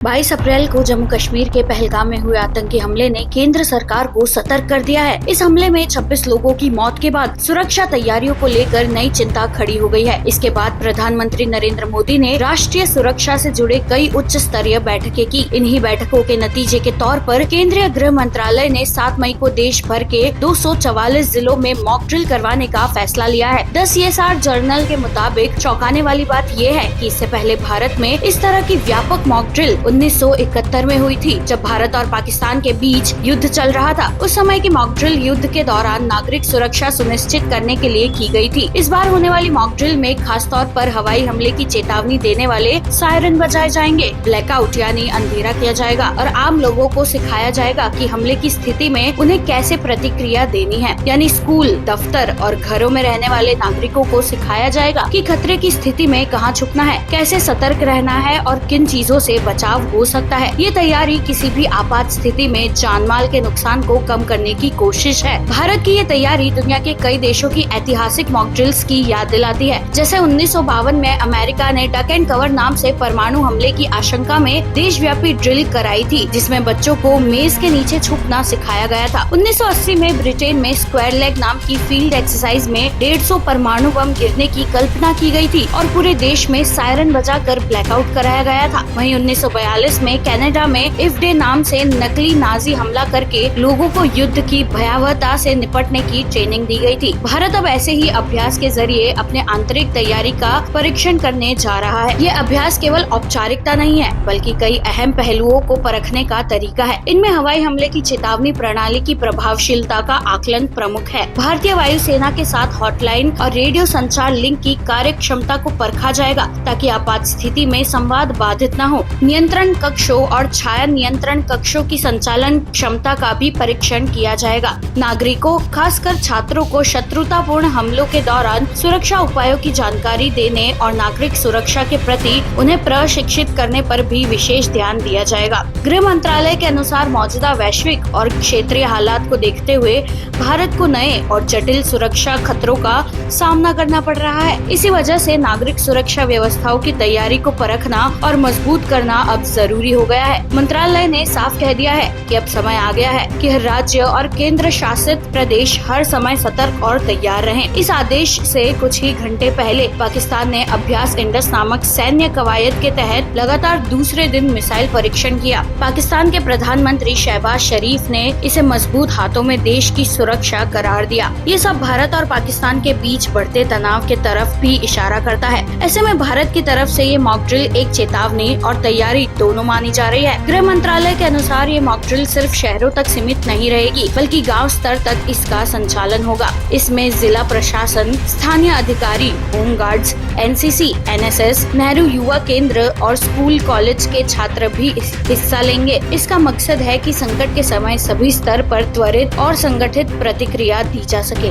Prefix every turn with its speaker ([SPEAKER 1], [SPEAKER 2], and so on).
[SPEAKER 1] 22 अप्रैल को जम्मू कश्मीर के पहलगाम में हुए आतंकी हमले ने केंद्र सरकार को सतर्क कर दिया है। इस हमले में 26 लोगों की मौत के बाद सुरक्षा तैयारियों को लेकर नई चिंता खड़ी हो गई है। इसके बाद प्रधानमंत्री नरेंद्र मोदी ने राष्ट्रीय सुरक्षा से जुड़े कई उच्च स्तरीय बैठकें की। इन्हीं बैठकों के नतीजे के तौर पर केंद्रीय गृह मंत्रालय ने 7 मई को देश भर के 244 जिलों में मॉक ड्रिल करवाने का फैसला लिया है। द CSR जर्नल के मुताबिक चौंकाने वाली बात ये है कि इससे पहले भारत में इस तरह की व्यापक मॉक ड्रिल 1971 में हुई थी, जब भारत और पाकिस्तान के बीच युद्ध चल रहा था। उस समय की मॉक ड्रिल युद्ध के दौरान नागरिक सुरक्षा सुनिश्चित करने के लिए की गई थी। इस बार होने वाली मॉक ड्रिल में खास तौर पर हवाई हमले की चेतावनी देने वाले सायरन बजाए जाएंगे, ब्लैकआउट यानी अंधेरा किया जाएगा और आम लोगों को सिखाया जाएगा कि हमले की स्थिति में उन्हें कैसे प्रतिक्रिया देनी है। यानी स्कूल, दफ्तर और घरों में रहने वाले नागरिकों को सिखाया जाएगा कि खतरे की स्थिति में कहाँ छुपना है, कैसे सतर्क रहना है और किन चीजों से बचाव हो सकता है। ये तैयारी किसी भी आपात स्थिति में जान माल के नुकसान को कम करने की कोशिश है। भारत की ये तैयारी दुनिया के कई देशों की ऐतिहासिक मॉक ड्रिल्स की याद दिलाती है। जैसे 1952 में अमेरिका ने डक एंड कवर नाम से परमाणु हमले की आशंका में देशव्यापी ड्रिल कराई थी, जिसमें बच्चों को मेज के नीचे छुपना सिखाया गया था। 1980 में ब्रिटेन में स्क्वायर लेग नाम की फील्ड एक्सरसाइज में 150 परमाणु बम गिरने की कल्पना की गई थी और पूरे देश में सायरन बजाकर ब्लैकआउट कराया गया था। वहीं 1942 में कनाडा में इफ डे नाम से नकली नाजी हमला करके लोगों को युद्ध की भयावहता से निपटने की ट्रेनिंग दी गई थी। भारत अब ऐसे ही अभ्यास के जरिए अपने आंतरिक तैयारी का परीक्षण करने जा रहा है। ये अभ्यास केवल औपचारिकता नहीं है, बल्कि कई अहम पहलुओं को परखने का तरीका है। इनमें हवाई हमले की चेतावनी प्रणाली की प्रभावशीलता का आकलन प्रमुख है। भारतीय वायुसेना के साथ हॉटलाइन और रेडियो संचार लिंक की कार्य क्षमता को परखा जाएगा, ताकि आपात स्थिति में संवाद बाधित न हो। नियंत्रण कक्षों और छाया नियंत्रण कक्षों की संचालन क्षमता का भी परीक्षण किया जाएगा। नागरिकों, खासकर छात्रों को शत्रुतापूर्ण हमलों के दौरान सुरक्षा उपायों की जानकारी देने और नागरिक सुरक्षा के प्रति उन्हें प्रशिक्षित करने पर भी विशेष ध्यान दिया जाएगा। गृह मंत्रालय के अनुसार मौजूदा वैश्विक और क्षेत्रीय हालात को देखते हुए भारत को नए और जटिल सुरक्षा खतरों का सामना करना पड़ रहा है। इसी वजह से नागरिक सुरक्षा व्यवस्थाओं की तैयारी को परखना और मजबूत करना अब जरूरी हो गया है। मंत्रालय ने साफ कह दिया है कि अब समय आ गया है कि हर राज्य और केंद्र शासित प्रदेश हर समय सतर्क और तैयार रहें। इस आदेश से कुछ ही घंटे पहले पाकिस्तान ने अभ्यास इंडस नामक सैन्य कवायद के तहत लगातार दूसरे दिन मिसाइल परीक्षण किया। पाकिस्तान के प्रधानमंत्री शहबाज शरीफ ने इसे मजबूत हाथों में देश की सुरक्षा करार दिया। ये सब भारत और पाकिस्तान के बीच बढ़ते तनाव के तरफ भी इशारा करता है। ऐसे में भारत की तरफ से ये मॉक ड्रिल एक चेतावनी और तैयारी दोनों मानी जा रही है। गृह मंत्रालय के अनुसार ये मॉक ड्रिल सिर्फ शहरों तक सीमित नहीं रहेगी, बल्कि गांव स्तर तक इसका संचालन होगा। इसमें जिला प्रशासन, स्थानीय अधिकारी, home guards, NCC, NSS, Nehru युवा केंद्र और स्कूल कॉलेज के छात्र भी हिस्सा लेंगे। इसका मकसद है कि संकट के समय सभी स्तर पर त्वरित और संगठित प्रतिक्रिया दी जा सके।